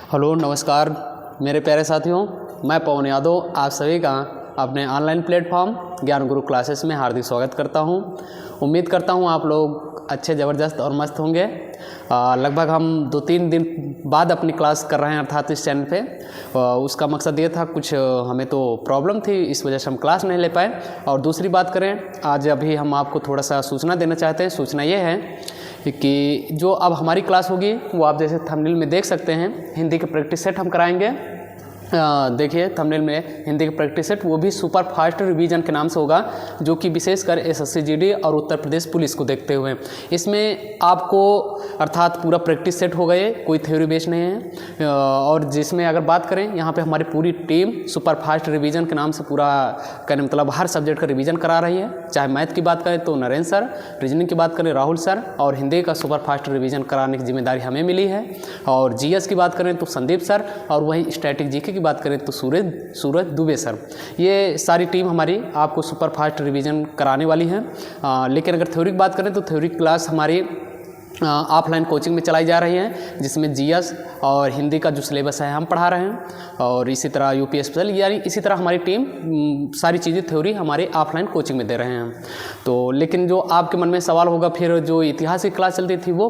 Hello नमस्कार मेरे प्यारे साथियों, मैं पवन यादव आप सभी का अपने ऑनलाइन प्लेटफॉर्म ज्ञान गुरु क्लासेस में हार्दिक स्वागत करता हूं। उम्मीद करता हूं आप लोग अच्छे ज़बरदस्त और मस्त होंगे। लगभग हम 2-3 दिन बाद अपनी क्लास कर रहे हैं, अर्थात इस चैनल पे। उसका मकसद ये था, कुछ हमें तो प्रॉब्लम थी, इस वजह से हम क्लास नहीं ले पाए। और दूसरी बात करें, आज अभी हम आपको थोड़ा सा सूचना देना चाहते हैं। सूचना ये है कि जो अब हमारी क्लास होगी वो आप जैसे थंबनेल में देख सकते हैं, हिंदी के प्रैक्टिस सेट हम कराएंगे। देखिए थंबनेल में हिंदी के प्रैक्टिस सेट, वो भी सुपर फास्ट रिवीजन के नाम से होगा, जो कि विशेषकर एसएससी जीडी और उत्तर प्रदेश पुलिस को देखते हुए इसमें आपको अर्थात पूरा प्रैक्टिस सेट हो गए, कोई थ्योरी बेस नहीं है। और जिसमें अगर बात करें, यहाँ पे हमारी पूरी टीम सुपर फास्ट रिवीजन के नाम से पूरा कहने मतलब हर सब्जेक्ट का रिवीजन करा रही है। चाहे मैथ की बात करें तो नरेंद्र सर, रीजनिंग की बात करें राहुल सर, और हिंदी का सुपर फास्ट रिवीजन कराने की जिम्मेदारी हमें मिली है। और जीएस की बात करें तो संदीप सर, और वही स्टैटिक जीके की बात करें तो सूरज दुबे सर। ये सारी टीम हमारी आपको सुपर फास्ट रिवीजन कराने वाली है। लेकिन अगर थ्योरी की बात करें तो थ्योरी क्लास हमारी ऑफलाइन कोचिंग में चलाई जा रही है, जिसमें जीएस और हिंदी का जो सिलेबस है हम पढ़ा रहे हैं, और इसी तरह यूपी स्पेशल, यानी इसी तरह हमारी टीम सारी चीज़ें थ्योरी हमारे ऑफलाइन कोचिंग में दे रहे हैं। तो लेकिन जो आपके मन में सवाल होगा, फिर जो इतिहास की क्लास चलती थी वो,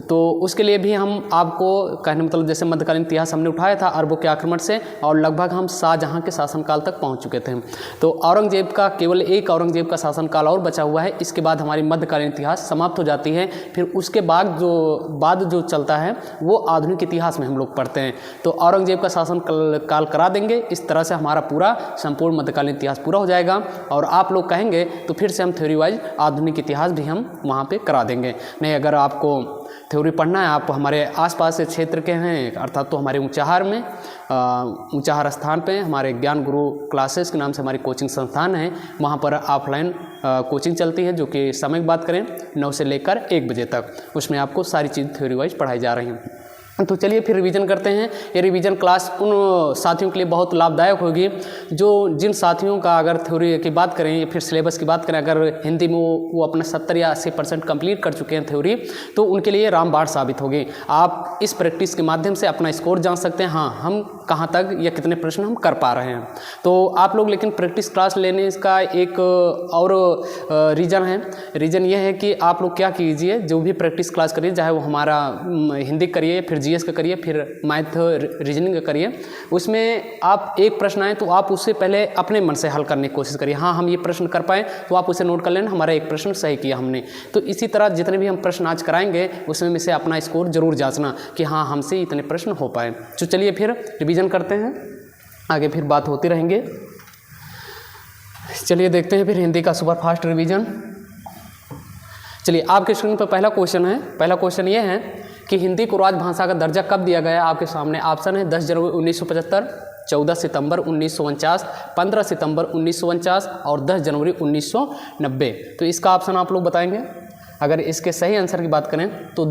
तो उसके लिए भी हम आपको कहने मतलब जैसे मध्यकालीन इतिहास हमने उठाया था अरबों के आक्रमण से, और लगभग हम शाहजहाँ के शासनकाल तक पहुँच चुके थे। तो औरंगजेब का केवल एक औरंगजेब का शासनकाल और बचा हुआ है। इसके बाद हमारी मध्यकालीन इतिहास समाप्त हो जाती है। फिर उसके बाद जो चलता है वो आधुनिक इतिहास में हम लोग पढ़ते हैं। तो औरंगजेब का शासन काल करा देंगे। इस तरह से हमारा पूरा संपूर्ण मध्यकालीन इतिहास पूरा हो जाएगा, और आप लोग कहेंगे तो फिर से हम थ्योरी वाइज आधुनिक इतिहास भी हम वहाँ पे करा देंगे। नहीं, अगर आपको थ्योरी पढ़ना है, आप हमारे आसपास के क्षेत्र के हैं, अर्थात तो हमारे ऊंचाहार में ऊंचाहार स्थान पे हमारे ज्ञान गुरु क्लासेस के नाम से हमारी कोचिंग संस्थान है, वहाँ पर ऑफलाइन कोचिंग चलती है, जो कि समय की बात करें 9 से लेकर 1 बजे तक। उसमें आपको सारी चीज़ थ्योरी वाइज पढ़ाई जा रही हैं। तो चलिए फिर रिवीजन करते हैं। ये रिवीजन क्लास उन साथियों के लिए बहुत लाभदायक होगी जो जिन साथियों का अगर थ्योरी की बात करें या फिर सिलेबस की बात करें, अगर हिंदी में वो अपना 70 या 80% कंप्लीट कर चुके हैं थ्योरी, तो उनके लिए रामबाण साबित होगी। आप इस प्रैक्टिस के माध्यम से अपना स्कोर जान सकते हैं, हाँ हम कहाँ तक या कितने प्रश्न हम कर पा रहे हैं। तो आप लोग लेकिन प्रैक्टिस क्लास लेने का एक और रीज़न है। रीज़न ये है कि आप लोग क्या कीजिए, जो भी प्रैक्टिस क्लास करिए, चाहे वो हमारा हिंदी करिए, फिर जीएस का करिए, फिर मैथ रीजनिंग का करिए, उसमें आप एक प्रश्न आए तो आप उससे पहले अपने मन से हल करने की कोशिश करिए। हाँ हम ये प्रश्न कर पाए तो आप उसे नोट कर लेना, हमारा एक प्रश्न सही किया हमने। तो इसी तरह जितने भी हम प्रश्न आज कराएंगे उसमें से अपना स्कोर जरूर जांचना कि हाँ हमसे इतने प्रश्न हो पाए। तो चलिए फिर रिवीजन करते हैं, आगे फिर बात होती रहेंगे। चलिए देखते हैं फिर हिंदी का सुपर फास्ट रिवीजन। चलिए आपके स्क्रीन पर पहला क्वेश्चन है। पहला क्वेश्चन ये है कि हिंदी को राजभाषा का दर्जा कब दिया गया। आपके सामने ऑप्शन है 10 जनवरी 1975, 14 सितंबर 1949, 15 सितंबर 1949 और 10 जनवरी 1990। तो इसका ऑप्शन आप लोग बताएंगे। अगर इसके सही आंसर की बात करें तो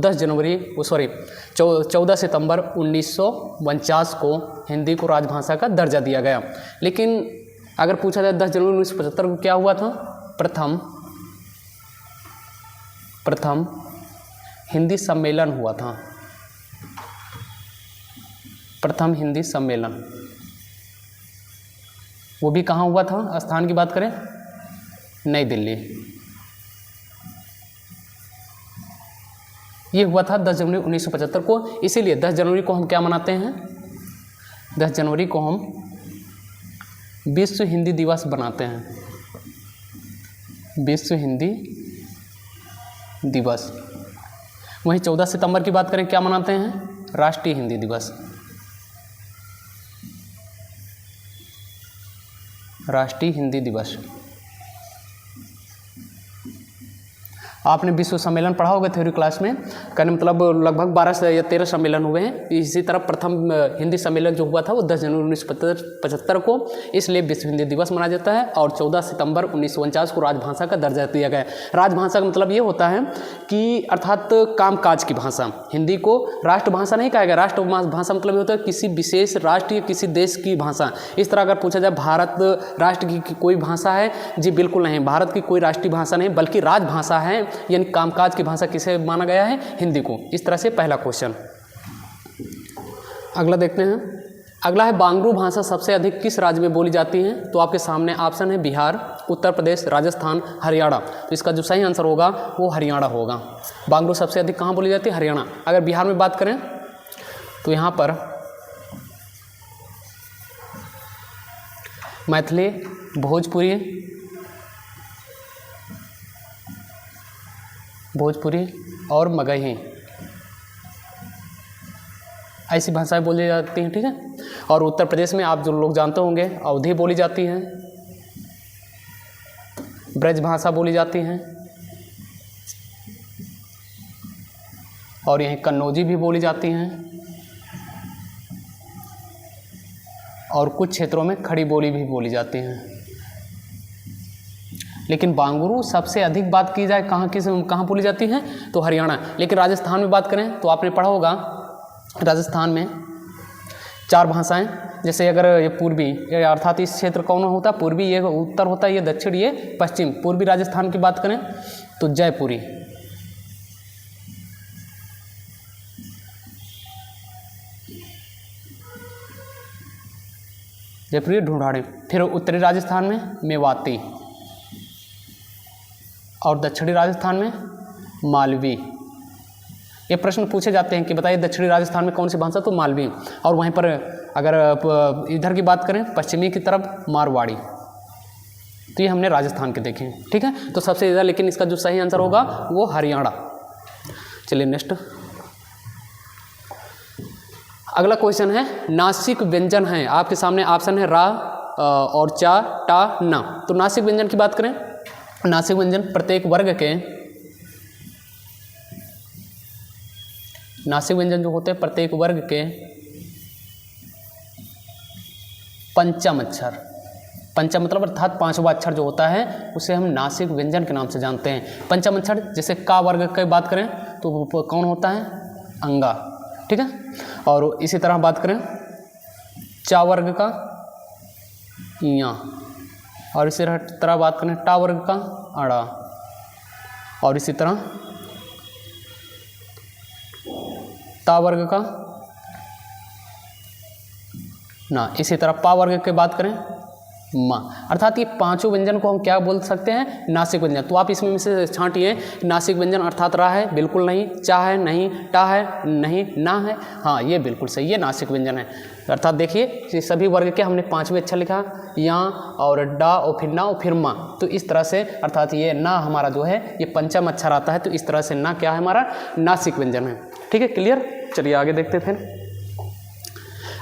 14 सितंबर 1949 को हिंदी को राजभाषा का दर्जा दिया गया। लेकिन अगर पूछा जाए 10 जनवरी 1975 को क्या हुआ था, प्रथम हिंदी सम्मेलन हुआ था। प्रथम हिंदी सम्मेलन, वो भी कहाँ हुआ था, स्थान की बात करें नई दिल्ली। ये हुआ था 10 जनवरी 1975 को। इसीलिए 10 जनवरी को हम क्या मनाते हैं, 10 जनवरी को हम विश्व हिंदी दिवस बनाते हैं। विश्व हिंदी दिवस। वहीं 14 सितंबर की बात करें क्या मनाते हैं, राष्ट्रीय हिंदी दिवस। राष्ट्रीय हिंदी दिवस। आपने विश्व सम्मेलन पढ़ा होगा थ्योरी क्लास में, कहने मतलब लगभग 12 या 13 सम्मेलन हुए हैं। इसी तरह प्रथम हिंदी सम्मेलन जो हुआ था वो 10 जनवरी 1975 को, इसलिए विश्व हिंदी दिवस मनाया जाता है। और 14 सितंबर 1949 को राजभाषा का दर्जा दिया गया। राजभाषा का मतलब ये होता है कि अर्थात कामकाज की भाषा। हिंदी को राष्ट्रभाषा नहीं कहा गया। राष्ट्रभाषा मतलब ये होता है किसी विशेष राष्ट्र या किसी देश की भाषा। इस तरह अगर पूछा जाए भारत राष्ट्र की कोई भाषा है, जी बिल्कुल नहीं, भारत की कोई राष्ट्रीय भाषा नहीं, बल्कि राजभाषा है, यानी कामकाज की भाषा किसे माना गया है, हिंदी को। इस तरह से पहला क्वेश्चन। अगला देखते हैं। अगला है बांगरू भाषा सबसे अधिक किस राज्य में बोली जाती है? तो आपके सामने ऑप्शन है बिहार, उत्तर प्रदेश, राजस्थान, हरियाणा। तो इसका जो सही आंसर होगा वो हरियाणा होगा। बांगरू सबसे अधिक कहाँ बोली जाती है? हरियाणा। अगर बिहार में बात करें तो यहाँ पर मैथिली, भोजपुरी और मगही ऐसी भाषाएं बोली जाती हैं, ठीक है। और उत्तर प्रदेश में आप जो लोग जानते होंगे अवधी बोली जाती हैं, ब्रज भाषा बोली जाती हैं, और यहीं कन्नौजी भी बोली जाती हैं, और कुछ क्षेत्रों में खड़ी बोली भी बोली जाती हैं। लेकिन बांगरू सबसे अधिक बात की जाए कहाँ बोली जाती है? तो हरियाणा। लेकिन राजस्थान में बात करें तो आपने पढ़ा होगा राजस्थान में 4 भाषाएं, जैसे अगर ये पूर्वी अर्थात इस क्षेत्र कौन होता है? पूर्वी, ये उत्तर होता है, ये दक्षिण, ये पश्चिम। पूर्वी राजस्थान की बात करें तो जयपुरी, ढूंढाड़े। फिर उत्तरी राजस्थान में मेवाती, और दक्षिणी राजस्थान में मालवी। ये प्रश्न पूछे जाते हैं कि बताइए दक्षिणी राजस्थान में कौन सी भाषा? तो मालवी। और वहीं पर अगर इधर की बात करें पश्चिमी की तरफ मारवाड़ी। तो ये हमने राजस्थान के देखे, ठीक है। तो सबसे ज़्यादा, लेकिन इसका जो सही आंसर होगा वो हरियाणा। चलिए नेक्स्ट। अगला क्वेश्चन है नासिक व्यंजन है। आपके सामने ऑप्शन है रा और चा, टा, ना। तो नासिक व्यंजन की बात करें, नासिक व्यंजन प्रत्येक वर्ग के, नासिक व्यंजन जो होते हैं प्रत्येक वर्ग के पंचम अक्षर, पंचम मतलब अर्थात 5वां अक्षर जो होता है उसे हम नासिक व्यंजन के नाम से जानते हैं। पंचम अक्षर, जैसे का वर्ग की बात करें तो कौन होता है? अंगा, ठीक है। और इसी तरह बात करें चा वर्ग का या, और इसी तरह बात करें टा वर्ग का अड़ा, और इसी तरह ता वर्ग का ना, इसी तरह पा वर्ग की बात करें माँ। अर्थात ये 5 व्यंजन को हम क्या बोल सकते हैं? नासिक व्यंजन। तो आप इसमें से छांटिए, नासिक व्यंजन अर्थात रा है, बिल्कुल नहीं, चा है नहीं, टा है नहीं, ना है, हाँ ये बिल्कुल सही, ये नासिक व्यंजन है। अर्थात देखिए ये सभी वर्ग के हमने 5वें अक्षर लिखा, या और डा और फिर ना और फिर माँ। तो इस तरह से अर्थात ये ना हमारा जो है ये पंचम अक्षर आता है। तो इस तरह से ना क्या है? हमारा नासिक व्यंजन है, ठीक है। क्लियर? चलिए आगे देखते हैं फिर।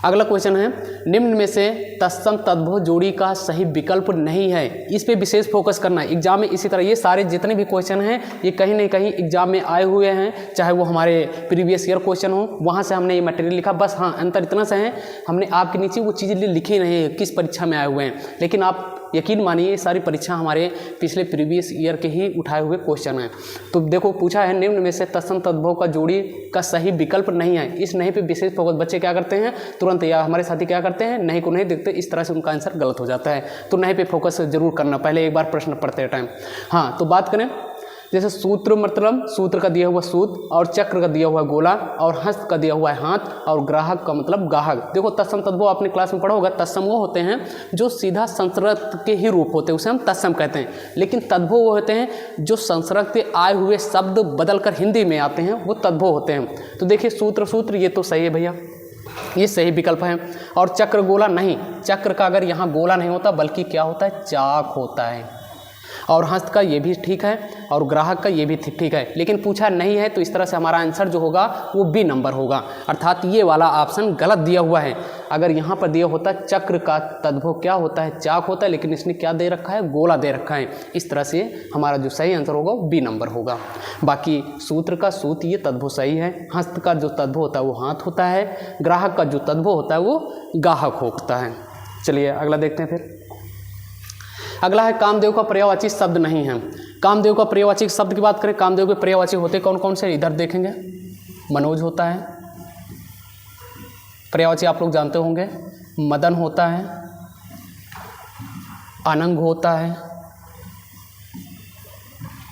अगला क्वेश्चन है निम्न में से तत्सम तद्भव जोड़ी का सही विकल्प नहीं है। इस पे विशेष फोकस करना है एग्जाम में। इसी तरह ये सारे जितने भी क्वेश्चन हैं ये कहीं ना कहीं एग्जाम में आए हुए हैं, चाहे वो हमारे प्रीवियस ईयर क्वेश्चन हो, वहाँ से हमने ये मटेरियल लिखा। बस हाँ अंतर इतना सा है, हमने आपके नीचे वो चीज़ें लिखी नहीं है किस परीक्षा में आए हुए हैं। लेकिन आप यकीन मानिए ये सारी परीक्षा हमारे पिछले प्रीवियस ईयर के ही उठाए हुए क्वेश्चन हैं। तो देखो पूछा है निम्न में से तत्सम तद्भव का जोड़ी का सही विकल्प नहीं है। इस नहीं पे विशेष फोकस बच्चे क्या करते हैं? तुरंत, या हमारे साथी क्या करते हैं? नहीं को नहीं देखते, इस तरह से उनका आंसर गलत हो जाता है। तो नहीं पे फोकस जरूर करना पहले एक बार प्रश्न पढ़ते टाइम। हाँ, तो बात करें जैसे सूत्र, मतलब सूत्र का दिया हुआ सूत्र, और चक्र का दिया हुआ गोला, और हस्त का दिया हुआ है हाथ, और ग्राहक का मतलब गाहक। देखो तत्सम तद्भव आपने क्लास में पढ़ा होगा। तत्सम वो होते हैं जो सीधा संस्कृत के ही रूप होते हैं, उसे हम तत्सम कहते हैं। लेकिन तद्भव वो होते हैं जो संस्कृत के आए हुए शब्द बदलकर हिंदी में आते हैं, वो तद्भव होते हैं। तो देखिए सूत्र ये तो सही है भैया, ये सही विकल्प है। और चक्र गोला नहीं, चक्र का अगर यहाँ गोला नहीं होता बल्कि क्या होता है? चाक होता है। और हस्त का ये भी ठीक है, और ग्राहक का ये भी ठीक है। लेकिन पूछा नहीं है, तो इस तरह से हमारा आंसर जो होगा वो बी नंबर होगा। अर्थात ये वाला ऑप्शन गलत दिया हुआ है। अगर यहाँ पर दिया होता चक्र का तद्भव क्या होता है? चाक होता है, लेकिन इसने क्या दे रखा है? गोला दे रखा है। इस तरह से हमारा जो सही आंसर होगा वो बी नंबर होगा। बाकी सूत्र का सूत्र ये तद्भव सही है, हस्त का जो तद्भव होता है वो हाथ होता है, ग्राहक का जो तद्भव होता है वो गाहक होता है। चलिए अगला देखते हैं फिर। अगला है कामदेव का पर्यायवाची शब्द नहीं है। कामदेव का पर्यायवाची शब्द की बात करें, कामदेव के पर्यायवाची होते कौन कौन से? इधर देखेंगे, मनोज होता है, पर्यायवाची आप लोग जानते होंगे। मदन होता है, अनंग होता है,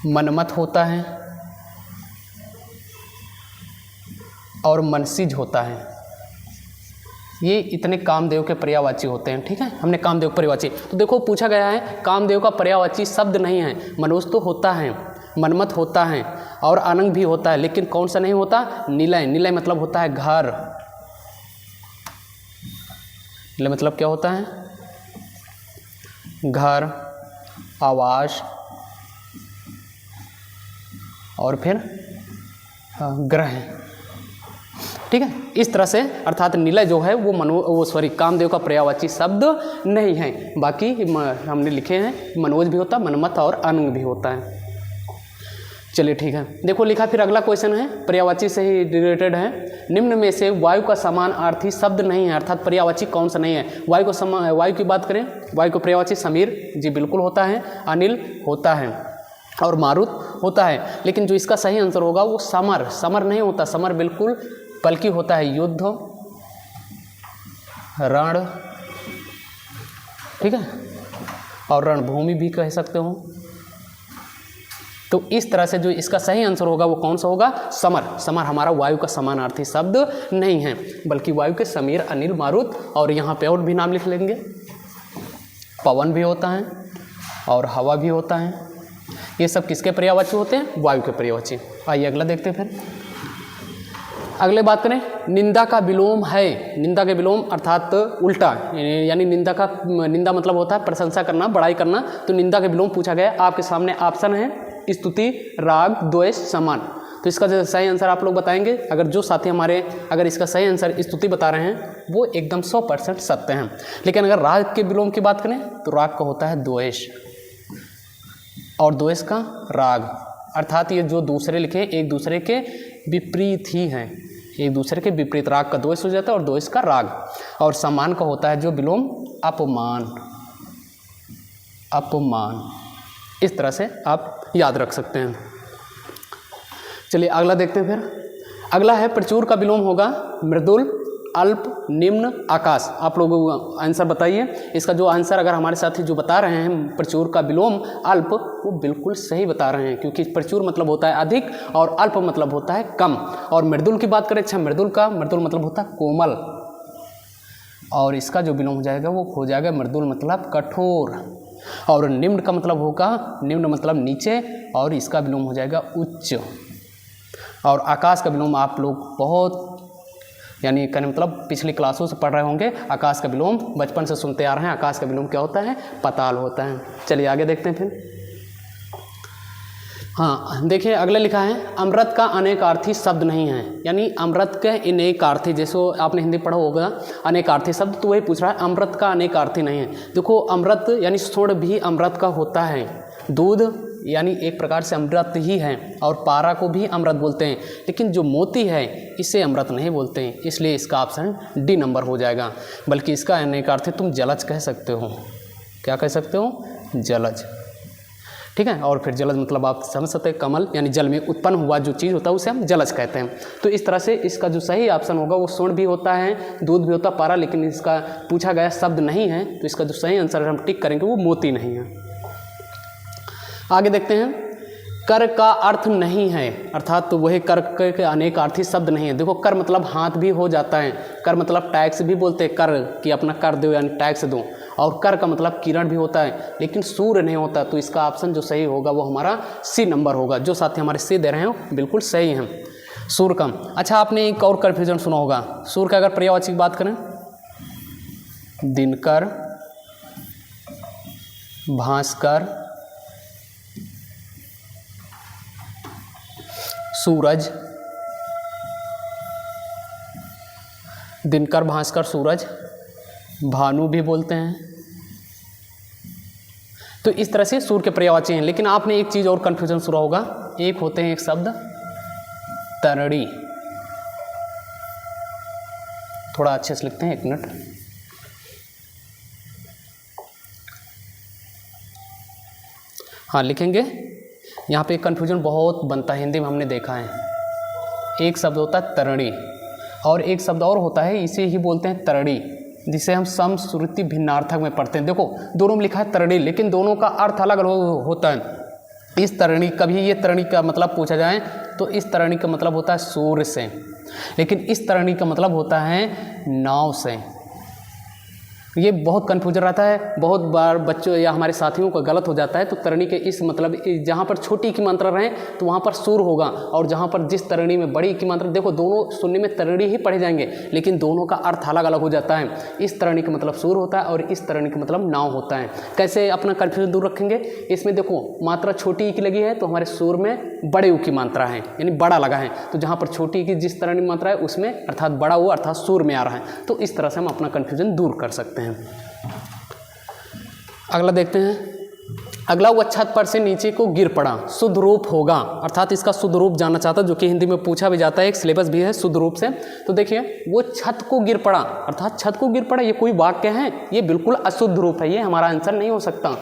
मनमत होता है, और मनसिज होता है। ये इतने कामदेव के पर्यायवाची होते हैं। ठीक है, हमने कामदेव पर्यायवाची, तो देखो पूछा गया है कामदेव का पर्यायवाची शब्द नहीं है। मनोज तो होता है, मनमथ होता है और अनंग भी होता है, लेकिन कौन सा नहीं होता? निलय। निलय मतलब होता है घर। निलय मतलब क्या होता है? घर, आवास और फिर ग्रह। ठीक है, इस तरह से अर्थात निलय जो है वो कामदेव का पर्यायवाची शब्द नहीं है। बाकी हमने लिखे हैं मनोज भी होता है, मनमथ और अनंग भी होता है। चलिए ठीक है, देखो लिखा फिर अगला क्वेश्चन है, पर्यायवाची से ही रिलेटेड है। निम्न में से वायु का समानार्थी शब्द नहीं है, अर्थात पर्यायवाची कौन सा नहीं है? वायु की बात करें, वायु को पर्यायवाची समीर जी बिल्कुल होता है, अनिल होता है और मारुत होता है। लेकिन जो इसका सही आंसर होगा वो समर। समर नहीं होता, समर बिल्कुल, बल्कि होता है युद्ध, रण, ठीक है, और रणभूमि भी कह सकते हो। तो इस तरह से जो इसका सही आंसर होगा वो कौन सा होगा? समर। समर हमारा वायु का समानार्थी शब्द नहीं है, बल्कि वायु के समीर, अनिल, मारुत और यहाँ पे और भी नाम लिख लेंगे। पवन भी होता है और हवा भी होता है। ये सब किसके पर्यायवाची होते हैं? वायु के पर्यायवाची। आइए अगला देखते हैं। फिर अगले बात करें, निंदा का विलोम है। निंदा के विलोम अर्थात उल्टा, यानी निंदा मतलब होता है प्रशंसा करना, बड़ाई करना। तो निंदा के विलोम पूछा गया। आपके सामने ऑप्शन है स्तुति, राग, द्वेष, सम्मान। तो इसका जो सही आंसर आप लोग बताएंगे। अगर जो साथी हमारे अगर इसका सही आंसर स्तुति बता रहे हैं वो एकदम 100% सत्य हैं। लेकिन अगर राग के विलोम की बात करें तो राग का होता है द्वेष और द्वेष का राग, अर्थात ये जो दूसरे लिखे एक दूसरे के विपरीत ही हैं, एक दूसरे के विपरीत। राग का द्वेष हो जाता है और द्वेष का राग। और सम्मान का होता है जो विलोम अपमान। अपमान, इस तरह से आप याद रख सकते हैं। चलिए अगला देखते हैं। फिर अगला है प्रचुर का विलोम होगा मृदुल, अल्प, निम्न, आकाश। आप लोग आंसर बताइए। इसका जो आंसर अगर हमारे साथी जो बता रहे हैं प्रचुर का विलोम अल्प, वो बिल्कुल सही बता रहे हैं, क्योंकि प्रचुर मतलब होता है अधिक और अल्प मतलब होता है कम। और मृदुल की बात करें, अच्छा मृदुल मतलब होता है कोमल, और इसका जो विलोम हो जाएगा वो हो जाएगा मृदुल मतलब कठोर। और निम्न का मतलब होगा, निम्न मतलब नीचे, और इसका विलोम हो जाएगा उच्च। और आकाश का विलोम आप लोग बहुत, यानी कहने मतलब पिछली क्लासों से पढ़ रहे होंगे। आकाश का विलोम बचपन से सुनते आ रहे हैं। आकाश का विलोम क्या होता है? पाताल होता है। चलिए आगे देखते हैं। फिर हाँ देखिए अगले लिखा है, अमृत का अनेकार्थी शब्द नहीं है। यानी अमृत के अनेकार्थी, जैसे आपने हिंदी पढ़ा होगा अनेकार्थी शब्द, तो वही पूछ रहा है अमृत का अनेकार्थी नहीं है। देखो अमृत यानी स्वर्ण भी अमृत का होता है, दूध यानी एक प्रकार से अमृत ही है, और पारा को भी अमृत बोलते हैं। लेकिन जो मोती है इसे अमृत नहीं बोलते हैं, इसलिए इसका ऑप्शन डी नंबर हो जाएगा। बल्कि इसका अनेकार्थी तुम जलज कह सकते हो। क्या कह सकते हो? जलज, ठीक है। और फिर जलज मतलब आप समझ सकते हैं कमल, यानी जल में उत्पन्न हुआ जो चीज़ होता है उसे हम जलज कहते हैं। तो इस तरह से इसका जो सही ऑप्शन होगा वो स्वर्ण भी होता है, दूध भी होता है, पारा, लेकिन इसका पूछा गया शब्द नहीं है। तो इसका जो सही आंसर हम टिक करेंगे वो मोती नहीं है। आगे देखते हैं, कर का अर्थ नहीं है, अर्थात तो वही कर के अनेकार्थी शब्द नहीं है। देखो कर मतलब हाथ भी हो जाता है, कर मतलब टैक्स भी बोलते हैं, कर कि अपना कर दो यानी टैक्स दो, और कर का मतलब किरण भी होता है, लेकिन सूर्य नहीं होता। तो इसका ऑप्शन जो सही होगा वो हमारा सी नंबर होगा। जो साथी हमारे सी दे रहे हैं बिल्कुल सही हैं, सूर्य का। अच्छा आपने एक और कन्फ्यूजन सुना होगा, सूर्य का अगर पर्यायवाची की बात करें, दिनकर, भास्कर, सूरज, दिनकर, भास्कर, सूरज, भानु भी बोलते हैं। तो इस तरह से सूर्य के पर्यायवाची हैं। लेकिन आपने एक चीज़ और कन्फ्यूजन सुना होगा, एक होते हैं एक शब्द तरणी। थोड़ा अच्छे से लिखते हैं, एक मिनट। हाँ लिखेंगे, यहाँ पे कन्फ्यूजन बहुत बनता है, हिंदी में हमने देखा है। एक शब्द होता है तरणी और एक शब्द और होता है, इसे ही बोलते हैं तरणी, जिसे हम समश्रुति भिन्नार्थक में पढ़ते हैं। देखो दोनों में लिखा है तरणी, लेकिन दोनों का अर्थ अलग अलग होता है। इस तरणी, कभी ये तरणी का मतलब पूछा जाए तो इस तरणी का मतलब होता है सूर्य से, लेकिन इस तरणी का मतलब होता है नाव से। ये बहुत कन्फ्यूजन रहता है, बहुत बार बच्चों या हमारे साथियों का गलत हो जाता है। तो तरणी के इस मतलब जहाँ पर छोटी की मात्रा रहे तो वहाँ पर सूर होगा, और जहाँ पर जिस तरणी में बड़ी की मात्रा, देखो दोनों सुनने में तरणी ही पढ़े जाएंगे लेकिन दोनों का अर्थ अलग अलग हो जाता है। इस तरणी का मतलब सूर होता है और इस तरणी का मतलब नाव होता है। कैसे अपना कन्फ्यूजन दूर रखेंगे, इसमें देखो मात्रा छोटी की लगी है तो हमारे सूर में बड़े ऊ की मात्रा है, यानी बड़ा लगा है। तो जहाँ पर छोटी की जिस तरणी मात्रा है उसमें अर्थात बड़ा ऊ अर्थात सूर में आ रहा है। तो इस तरह से हम अपना कन्फ्यूजन दूर कर सकते हैं। अगला देखते हैं। अगला, वह छत पर से नीचे को गिर पड़ा, शुद्ध रूप होगा, अर्थात इसका शुद्ध रूप जानना चाहता, जो कि हिंदी में पूछा भी जाता है, एक सिलेबस भी है शुद्ध रूप से। तो देखिए, वो छत को गिर पड़ा, अर्थात छत को गिर पड़ा, ये कोई वाक्य है? ये बिल्कुल अशुद्ध रूप है, ये हमारा आंसर नहीं हो सकता।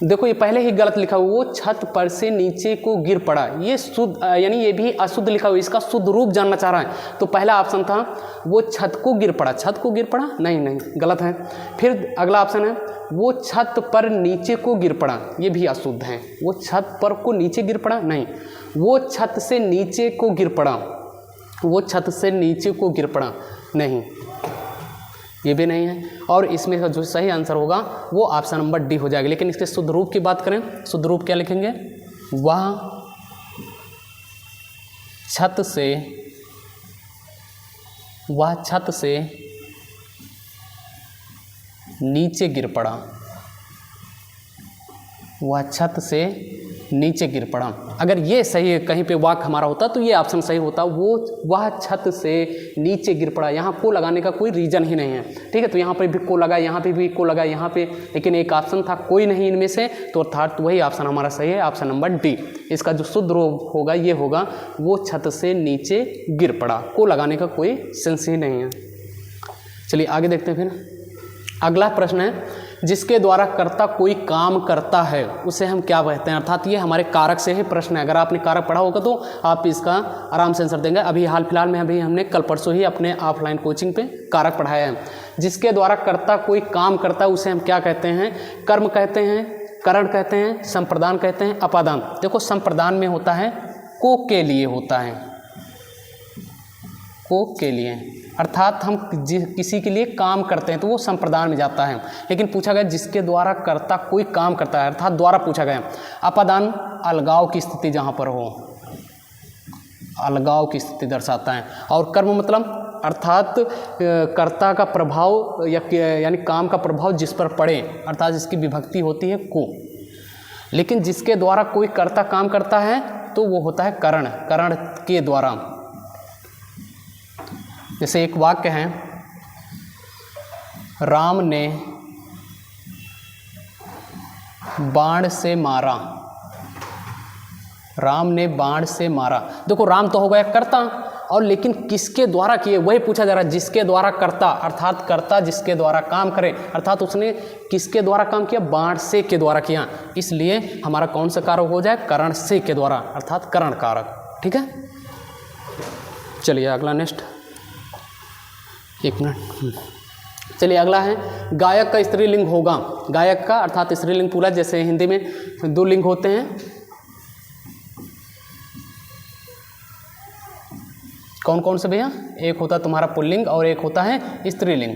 देखो ये पहले ही गलत लिखा हुआ, वो छत पर से नीचे को गिर पड़ा, ये शुद्ध यानी ये भी अशुद्ध लिखा हुआ, इसका शुद्ध रूप जानना चाह रहा है। तो पहला ऑप्शन था वो छत को गिर पड़ा, छत को गिर पड़ा, नहीं गलत है। फिर अगला ऑप्शन है वो छत पर नीचे को गिर पड़ा, ये भी अशुद्ध है। वो छत पर को नीचे गिर पड़ा, नहीं। वो छत से नीचे को गिर पड़ा, वो छत से नीचे को गिर पड़ा, नहीं, ये भी नहीं है। और इसमें का जो सही आंसर होगा वो ऑप्शन नंबर डी हो जाएगा। लेकिन इसके शुद्ध रूप की बात करें, शुद्ध रूप क्या लिखेंगे? वह छत से नीचे गिर पड़ा, वह छत से नीचे गिर पड़ा। अगर ये सही कहीं पे वाक्य हमारा होता तो ये ऑप्शन सही होता, वह छत से नीचे गिर पड़ा। यहाँ को लगाने का कोई रीजन ही नहीं है, ठीक है। तो यहाँ पे भी को लगा, यहाँ पे भी को लगा, यहाँ पे, लेकिन एक ऑप्शन था कोई नहीं इनमें से, तो अर्थात वही ऑप्शन हमारा सही है, ऑप्शन नंबर डी। इसका जो शुद्ध रूप होगा ये होगा वो छत से नीचे गिर पड़ा, को लगाने का कोई सेंस ही नहीं है। चलिए आगे देखते हैं। फिर अगला प्रश्न है, जिसके द्वारा कर्ता कोई काम करता है उसे हम क्या कहते हैं? अर्थात ये हमारे कारक से ही प्रश्न है। अगर आपने कारक पढ़ा होगा तो आप इसका आराम से आंसर देंगे। अभी हाल फिलहाल में अभी हमने कल परसों ही अपने ऑफलाइन कोचिंग पे कारक पढ़ाया है। जिसके द्वारा कर्ता कोई काम करता है उसे हम क्या कहते हैं? कर्म कहते हैं, करण कहते हैं, संप्रदान कहते हैं, अपादान। देखो संप्रदान में होता है को के लिए होता है, को के लिए, अर्थात हम किसी के लिए काम करते हैं तो वो संप्रदान में जाता है। लेकिन पूछा गया जिसके द्वारा कर्ता कोई काम करता है, अर्थात द्वारा पूछा गया। अपादान अलगाव की स्थिति जहाँ पर हो, अलगाव की स्थिति दर्शाता है। और कर्म मतलब अर्थात कर्ता का प्रभाव यानी काम का प्रभाव जिस पर पड़े, अर्थात जिसकी विभक्ति होती है को। लेकिन जिसके द्वारा कोई कर्ता काम करता है तो वो होता है करण, करण के द्वारा। जैसे एक वाक्य है, राम ने बाण से मारा, राम ने बाण से मारा। देखो राम तो हो गया कर्ता, और लेकिन किसके द्वारा किए वही पूछा जा रहा है। जिसके द्वारा कर्ता, अर्थात कर्ता जिसके द्वारा काम करे, अर्थात उसने किसके द्वारा काम किया? बाण से के द्वारा किया। इसलिए हमारा कौन सा कारक हो जाए? करण से के द्वारा, अर्थात करण कारक। ठीक है, चलिए अगला नेक्स्ट, एक मिनट। चलिए अगला है, गायक का स्त्रीलिंग होगा। गायक का अर्थात स्त्रीलिंग पूरा, जैसे हिंदी में दो लिंग होते हैं, कौन कौन से भैया? एक होता है तुम्हारा पुल्लिंग और एक होता है स्त्रीलिंग।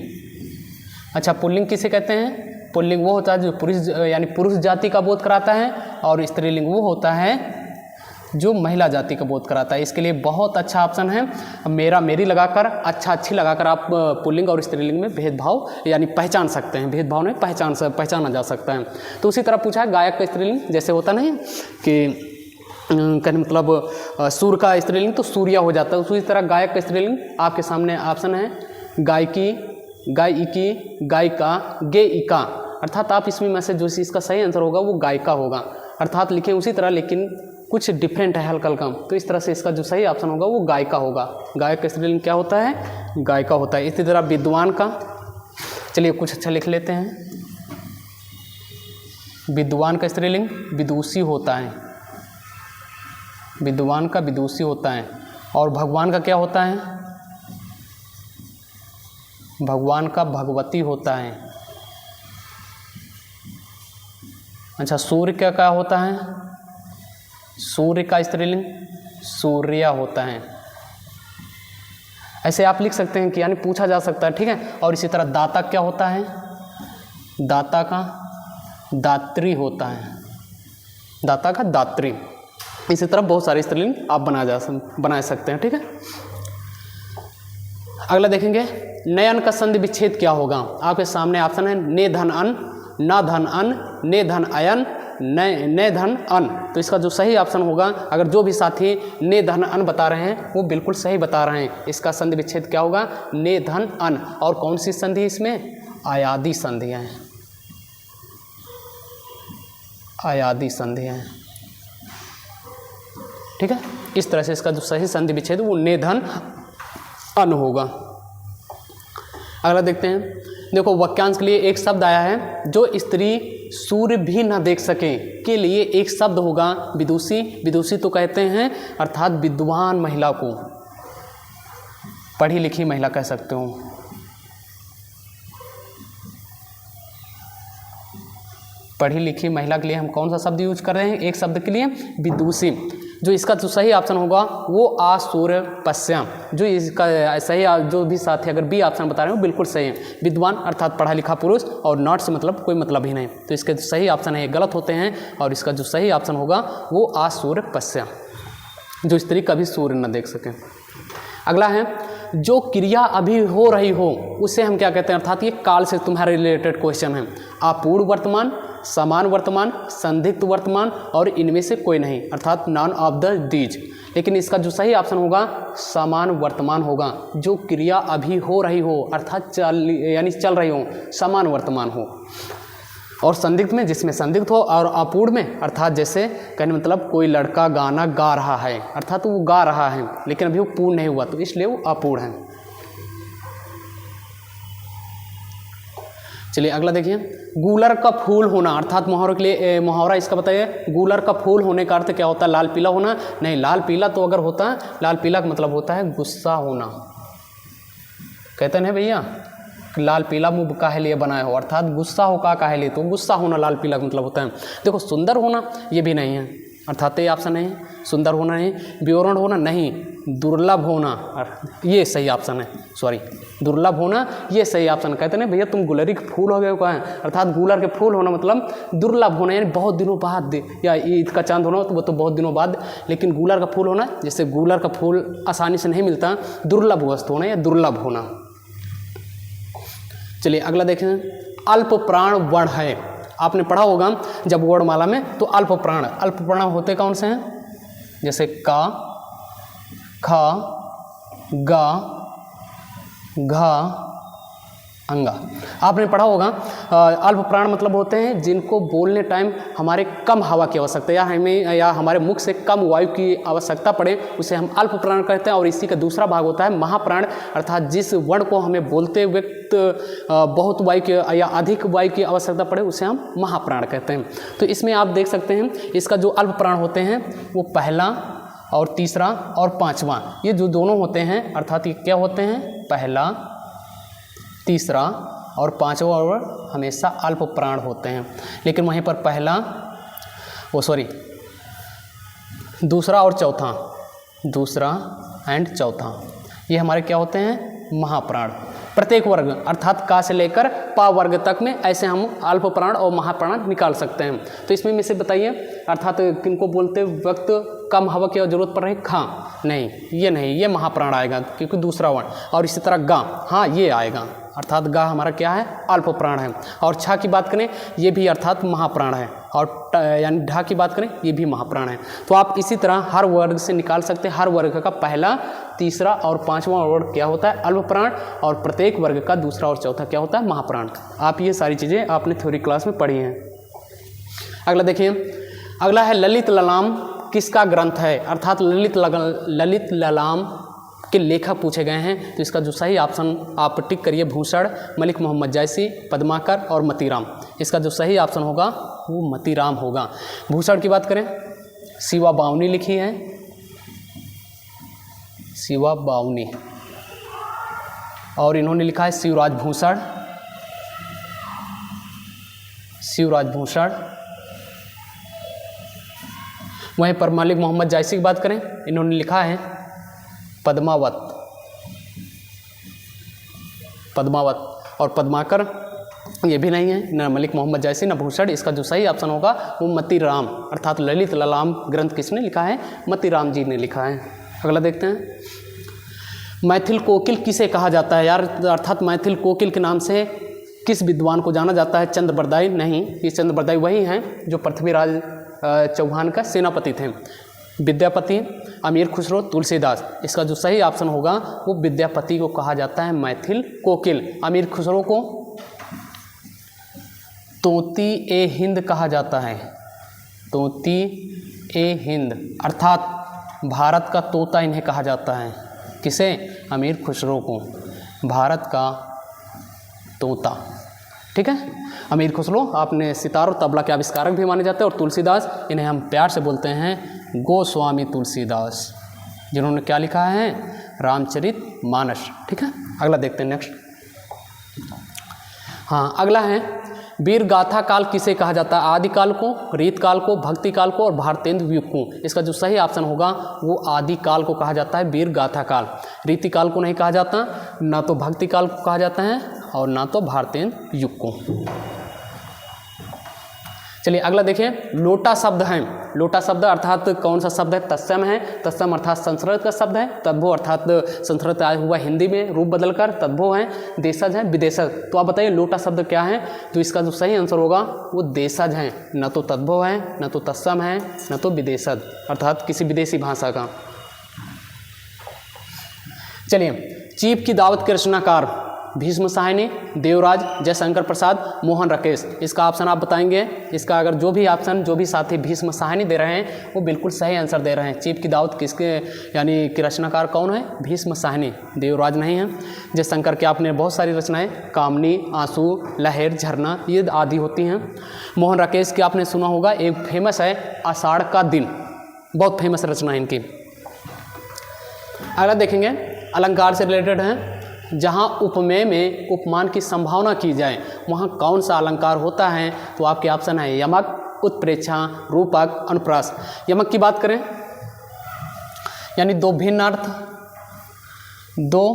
अच्छा, पुल्लिंग किसे कहते हैं? पुल्लिंग वो होता है जो पुरुष यानी पुरुष जाति का बोध कराता है, और स्त्रीलिंग वो होता है जो महिला जाति का बोध कराता है। इसके लिए बहुत अच्छा ऑप्शन है मेरा मेरी लगाकर, अच्छा अच्छी लगाकर आप पुल्लिंग और स्त्रीलिंग में भेदभाव यानी पहचान सकते हैं। भेदभाव नहीं, पहचाना जा सकता है। तो उसी तरह पूछा है गायक का स्त्रीलिंग, जैसे होता नहीं कि कहने मतलब सूर का स्त्रीलिंग तो सूर्या हो जाता है, उसी तरह गायक का स्त्रीलिंग आपके सामने ऑप्शन है गायकी, गायिकी, गायिका, गेयिका। अर्थात आप इसमें में से जो इसका सही आंसर होगा वो गायिका होगा, अर्थात लिखे उसी तरह लेकिन कुछ डिफरेंट है हल्का हल्का। तो इस तरह से इसका जो सही ऑप्शन होगा वो गायिका होगा। गायक का स्त्रीलिंग क्या होता है? गायिका होता है। इसी तरह विद्वान का, चलिए कुछ अच्छा लिख लेते हैं। विद्वान का स्त्रीलिंग विदुषी होता है, विद्वान का विदुषी होता है। और भगवान का क्या होता है? भगवान का भगवती होता है। अच्छा, सूर्य का क्या होता है? सूर्य का स्त्रीलिंग सूर्या होता है। ऐसे आप लिख सकते हैं कि यानी पूछा जा सकता है, ठीक है। और इसी तरह दाता क्या होता है, दाता का दात्री होता है, दाता का दात्री। इसी तरह बहुत सारे स्त्रीलिंग आप बना सकते हैं, ठीक है। अगला देखेंगे नयन का संधि विच्छेद क्या होगा। आपके सामने ऑप्शन है ने धन अन, न धन अन, ने धन अयन, ने धन अन। तो इसका जो सही ऑप्शन होगा, अगर जो भी साथी ने धन अन बता रहे हैं वो बिल्कुल सही बता रहे हैं। इसका संधि विच्छेद क्या होगा, ने धन अन। और कौन सी संधि इसमें, आयादी संधियां हैं, आयादी संधियां हैं, ठीक है। इस तरह से इसका जो सही संधि विच्छेद वो ने धन अन होगा। अगला देखते हैं, देखो वाक्यांश के लिए एक शब्द आया है, जो स्त्री सूर्य भी न देख सके के लिए एक शब्द होगा विदुषी। विदुषी तो कहते हैं अर्थात विद्वान महिला को, पढ़ी लिखी महिला कह सकते हो। पढ़ी लिखी महिला के लिए हम कौन सा शब्द यूज कर रहे हैं, एक शब्द के लिए विदुषी। जो इसका जो सही ऑप्शन होगा वो आसूरपस्या। जो इसका सही, जो भी साथी अगर बी ऑप्शन बता रहे हो बिल्कुल सही है, विद्वान अर्थात पढ़ा लिखा पुरुष, और नॉट से मतलब कोई मतलब ही नहीं। तो इसके जो सही ऑप्शन है ये गलत होते हैं, और इसका जो सही ऑप्शन होगा वो आसूरपस्या, जो स्त्री कभी सूर्य न देख सके। अगला है, जो क्रिया अभी हो रही हो उसे हम क्या कहते हैं, अर्थात ये काल से तुम्हारे रिलेटेड क्वेश्चन है। अपूर्ण वर्तमान, समान वर्तमान, संदिग्ध वर्तमान और इनमें से कोई नहीं, अर्थात नॉन ऑफ द दीज। लेकिन इसका जो सही ऑप्शन होगा समान वर्तमान होगा। जो क्रिया अभी हो रही हो अर्थात यानी चल रही हो, समान वर्तमान हो। और संदिग्ध में, जिसमें संदिग्ध हो, और अपूर्ण में अर्थात जैसे कहने मतलब कोई लड़का गाना गा रहा है, अर्थात वो गा रहा है लेकिन अभी वो पूर्ण नहीं हुआ, तो इसलिए वो अपूर्ण है। चलिए अगला देखिए, गूलर का फूल होना, अर्थात मुहावरे के लिए मुहावरा इसका बताइए। गूलर का फूल होने का अर्थ क्या होता है, लाल पीला होना? नहीं, लाल पीला तो अगर होता है, लाल पीला का मतलब होता है गुस्सा होना। कहते हैं भैया लाल पीला मुंह काहे लिए बनाए हो, अर्थात गुस्सा हो काहे लिए, तो गुस्सा होना लाल पीला का मतलब होता है। देखो सुंदर होना ये भी नहीं है, अर्थात ये ऑप्शन नहीं है। सुंदर होना नहीं, विवरण होना नहीं, दुर्लभ होना ये सही ऑप्शन है, सॉरी दुर्लभ होना ये सही ऑप्शन। कहते हैं भैया तुम गुलरी के फूल हो गए हो, कहाँ, अर्थात गुलर के फूल होना मतलब दुर्लभ होना, यानी बहुत दिनों बाद, या ईद का चांद होना तो वो तो बहुत दिनों बाद, लेकिन गुलर का फूल होना जैसे गुलर का फूल आसानी से नहीं मिलता, दुर्लभ वस्तु होना या दुर्लभ होना। चलिए अगला देखें, अल्प प्राण वर्ण है। आपने पढ़ा होगा जब वर्णमाला में, तो अल्प प्राण होते कौन से हैं, जैसे का, ख, ग, घ, अंगा। आपने पढ़ा होगा अल्प प्राण मतलब होते हैं जिनको बोलने टाइम हमारे कम हवा की आवश्यकता या हमारे मुख से कम वायु की आवश्यकता पड़े, उसे हम अल्प प्राण कहते हैं। और इसी का दूसरा भाग होता है महाप्राण, अर्थात जिस वर्ण को हमें बोलते वक्त बहुत वायु की या अधिक वायु की आवश्यकता पड़े उसे हम महाप्राण कहते हैं। तो इसमें आप देख सकते हैं इसका जो अल्प प्राण होते हैं वो पहला और तीसरा और पाँचवा, ये जो दोनों होते हैं अर्थात ये क्या होते हैं, पहला, तीसरा और पांचवा और हमेशा अल्प प्राण होते हैं। लेकिन वहीं पर दूसरा और चौथा, दूसरा एंड चौथा ये हमारे क्या होते हैं, महाप्राण। प्रत्येक वर्ग अर्थात का से लेकर पा वर्ग तक में ऐसे हम अल्प प्राण और महाप्राण निकाल सकते हैं। तो इसमें में से बताइए, अर्थात किनको बोलते वक्त कम हवा की जरूरत पड़ रही, खा नहीं, ये महाप्राण आएगा क्योंकि दूसरा वर्ण। और इसी तरह गा, हाँ ये आएगा, अर्थात गा हमारा क्या है, अल्प प्राण है। और छा की बात करें ये भी अर्थात महाप्राण है, और यानी ढा की बात करें ये भी महाप्राण है। तो आप इसी तरह हर वर्ग से निकाल सकते हैं, हर वर्ग का पहला, तीसरा और पांचवा वर्ग क्या होता है, अल्प प्राण, और प्रत्येक वर्ग का दूसरा और चौथा क्या होता है, महाप्राण। आप ये सारी चीज़ें आपने थ्योरी क्लास में पढ़ी हैं। अगला देखिए, अगला है ललित ललाम किसका ग्रंथ है, अर्थात ललित ललाम के लेखक पूछे गए हैं। तो इसका जो सही ऑप्शन आप टिक करिए, भूषण, मलिक मोहम्मद जायसी, पद्माकर और मतीराम। इसका जो सही ऑप्शन होगा वो मतीराम होगा। भूषण की बात करें, शिवा बावनी लिखी है, शिवा बावनी, और इन्होंने लिखा है शिवराज भूषण। वहीं पर मलिक मोहम्मद जायसी की बात करें, इन्होंने लिखा है पद्मावत। पद्मावत और पद्माकर ये भी नहीं है, न मलिक मोहम्मद जैसी, न भूषण। इसका जो सही ऑप्शन होगा वो मतीराम अर्थात ललित ललाम ग्रंथ किसने लिखा है? मतीराम जी ने लिखा है। अगला देखते हैं, मैथिल कोकिल किसे कहा जाता है यार? अर्थात मैथिल कोकिल के नाम से किस विद्वान को जाना जाता है? चंद्रबरदाई नहीं, ये चंद्रबरदाई वही हैं जो पृथ्वीराज चौहान का सेनापति थे। विद्यापति, अमीर खुसरो, तुलसीदास। इसका जो सही ऑप्शन होगा वो विद्यापति को कहा जाता है मैथिल कोकिल। अमीर खुसरो को तोती ए हिंद कहा जाता है। तोती ए हिंद अर्थात भारत का तोता इन्हें कहा जाता है। किसे? अमीर खुसरो को भारत का तोता। ठीक है, अमीर खुसरो आपने सितार और तबला के आविष्कारक भी माने जाते हैं। और तुलसीदास, इन्हें हम प्यार से बोलते हैं गोस्वामी तुलसीदास, जिन्होंने क्या लिखा है? रामचरित मानस। ठीक है, अगला देखते हैं नेक्स्ट। हाँ, अगला है वीर गाथा काल किसे कहा जाता है? आदिकाल को, रीतकाल को, भक्ति काल को और भारतेंदु युग को। इसका जो सही ऑप्शन होगा वो आदिकाल को कहा जाता है, वीर गाथा काल। रीतिकाल को नहीं कहा जाता, ना तो भक्ति काल को कहा जाता है और ना तो भारतेंदु युग को। चलिए अगला देखिए, लोटा शब्द है। लोटा शब्द अर्थात कौन सा शब्द है? तत्सम है। तत्सम अर्थात संस्कृत का शब्द है। तद्भव अर्थात संस्कृत आया हुआ हिंदी में रूप बदलकर तद्भव है। देशज है, विदेशज। तो आप बताइए लोटा शब्द क्या है? तो इसका जो सही आंसर होगा वो देशज है, न तो तद्भव है, न तो तत्सम है, न तो विदेशज अर्थात किसी विदेशी भाषा का। चलिए, चीप की दावत के रचनाकार भीष्म साहनी, देवराज, जयशंकर प्रसाद, मोहन राकेश। इसका ऑप्शन आप बताएंगे। इसका अगर जो भी ऑप्शन जो भी साथी भीष्म साहनी दे रहे हैं वो बिल्कुल सही आंसर दे रहे हैं। चीप की दावत किसके यानी कि रचनाकार कौन है? भीष्म साहनी, देवराज नहीं है। जयशंकर के आपने बहुत सारी रचनाएं कामनी, आंसू, लहर, झरना ये आदि होती हैं। मोहन राकेश की आपने सुना होगा, एक फेमस है आषाढ़ का दिन, बहुत फेमस रचना है इनकी। अगला देखेंगे, अलंकार से रिलेटेड है। जहाँ उपमेय में उपमान की संभावना की जाए वहाँ कौन सा अलंकार होता है? तो आपके ऑप्शन है यमक, उत्प्रेक्षा, रूपक, अनुप्रास। यमक की बात करें यानी दो भिन्न अर्थ, दो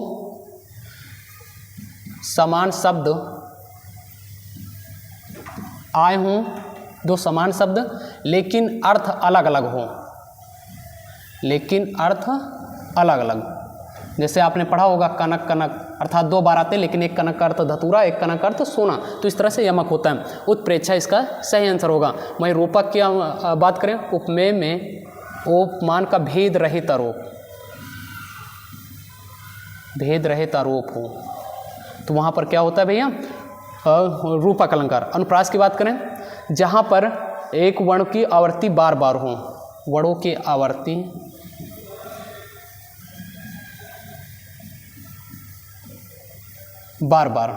समान शब्द आए हों, दो समान शब्द लेकिन अर्थ अलग अलग हो, लेकिन अर्थ अलग अलग। जैसे आपने पढ़ा होगा कनक कनक अर्थात दो बार आते लेकिन एक कनक का अर्थ धतूरा, एक कनक का अर्थ सोना। तो इस तरह से यमक होता है। उत्प्रेक्षा इसका सही आंसर होगा। वहीं रूपक की बात करें, उपमेय में उपमान का भेद रहित आरोप, भेद रहित आरोप हो तो वहाँ पर क्या होता है भैया? रूपक अलंकार। अनुप्रास की बात करें, जहाँ पर एक वर्ण की आवृत्ति बार बार हो, वर्णों की आवृत्ति बार बार।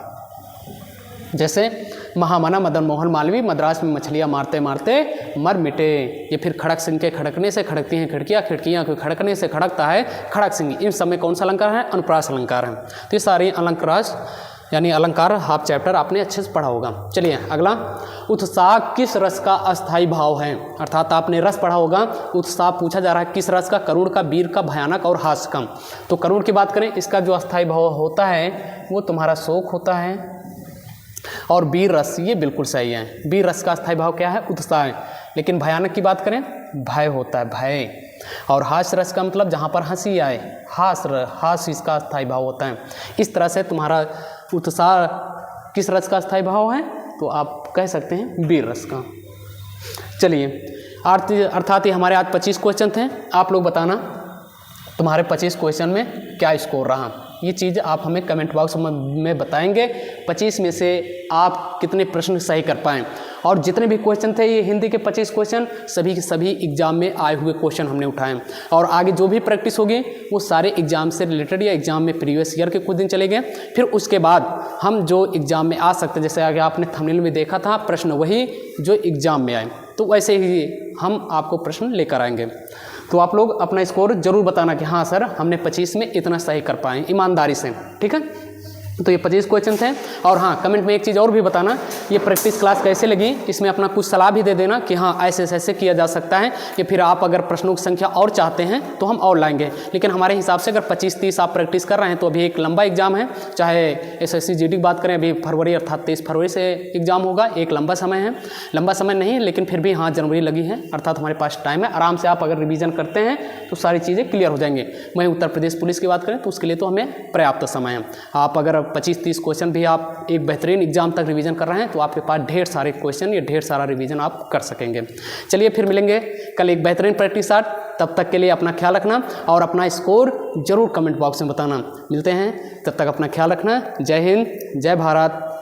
जैसे महामना मदन मोहन मालवीय मद्रास में मछलियाँ मारते मारते मर मिटे। ये फिर खड़क सिंह के खड़कने से खड़कती हैं खिड़कियाँ, खिड़कियाँ के खड़कने से खड़कता है खड़क सिंह। इन सब में कौन सा अलंकार है? अनुप्रास अलंकार है। तो ये सारी अलंकारास यानी अलंकार हाफ चैप्टर आपने अच्छे से पढ़ा होगा। चलिए अगला, उत्साह किस रस का अस्थायी भाव है? अर्थात आपने रस पढ़ा होगा। उत्साह पूछा जा रहा है किस रस का? करुण का, वीर का, भयानक और हास्य का। तो करुण की बात करें, इसका जो अस्थायी भाव होता है वो तुम्हारा शोक होता है। और वीर रस, ये बिल्कुल सही है। वीर रस का अस्थायी भाव क्या है? उत्साह है। लेकिन भयानक की बात करें, भय होता है, भय। और हास्य रस का मतलब जहाँ पर हंसी आए, हास्य इसका अस्थायी भाव होता है। इस तरह से तुम्हारा उत्साह किस रस का अस्थायी भाव है? तो आप कह सकते हैं वीर रस का। चलिए अर्थात ये हमारे आज 25 क्वेश्चन थे। आप लोग बताना तुम्हारे 25 क्वेश्चन में क्या स्कोर रहा। ये चीज़ आप हमें कमेंट बॉक्स में बताएंगे। 25 में से आप कितने प्रश्न सही कर पाएँ। और जितने भी क्वेश्चन थे ये हिंदी के 25 क्वेश्चन सभी के सभी एग्जाम में आए हुए क्वेश्चन हमने उठाए। और आगे जो भी प्रैक्टिस होगी वो सारे एग्जाम से रिलेटेड या एग्जाम में प्रीवियस ईयर के कुछ दिन चले गए। फिर उसके बाद हम जो एग्जाम में आ सकते, जैसे आगे आपने थंबनेल में देखा था प्रश्न वही जो एग्जाम में आए, तो वैसे ही हम आपको प्रश्न लेकर आएंगे। तो आप लोग अपना स्कोर जरूर बताना कि हाँ सर हमने 25 में इतना सही कर पाए ईमानदारी से। ठीक है। तो ये 25 क्वेश्चन थे। और हाँ, कमेंट में एक चीज़ और भी बताना, ये प्रैक्टिस क्लास कैसे लगी, इसमें अपना कुछ सलाह भी दे देना कि हाँ ऐसे ऐसे किया जा सकता है, कि फिर आप अगर प्रश्नों की संख्या और चाहते हैं तो हम और लाएंगे। लेकिन हमारे हिसाब से अगर 25-30 आप प्रैक्टिस कर रहे हैं तो अभी एक लंबा एग्जाम है, चाहे SSC GD की बात करें, अभी फरवरी अर्थात 23 फरवरी से एग्जाम होगा, एक लंबा समय है। लंबा समय नहीं लेकिन फिर भी हाँ जनवरी लगी है, अर्थात हमारे पास टाइम है, आराम से आप अगर रिवीजन करते हैं तो सारी चीज़ें क्लियर हो जाएंगे। वहीं उत्तर प्रदेश पुलिस की बात करें तो उसके लिए तो हमें पर्याप्त समय है। आप अगर 25-30 क्वेश्चन भी आप एक बेहतरीन एग्जाम तक रिवीजन कर रहे हैं तो आपके पास ढेर सारे क्वेश्चन या ढेर सारा रिवीजन आप कर सकेंगे। चलिए फिर मिलेंगे कल एक बेहतरीन प्रैक्टिस साथ, तब तक के लिए अपना ख्याल रखना और अपना स्कोर जरूर कमेंट बॉक्स में बताना। मिलते हैं, तब तक अपना ख्याल रखना। जय हिंद, जय भारत।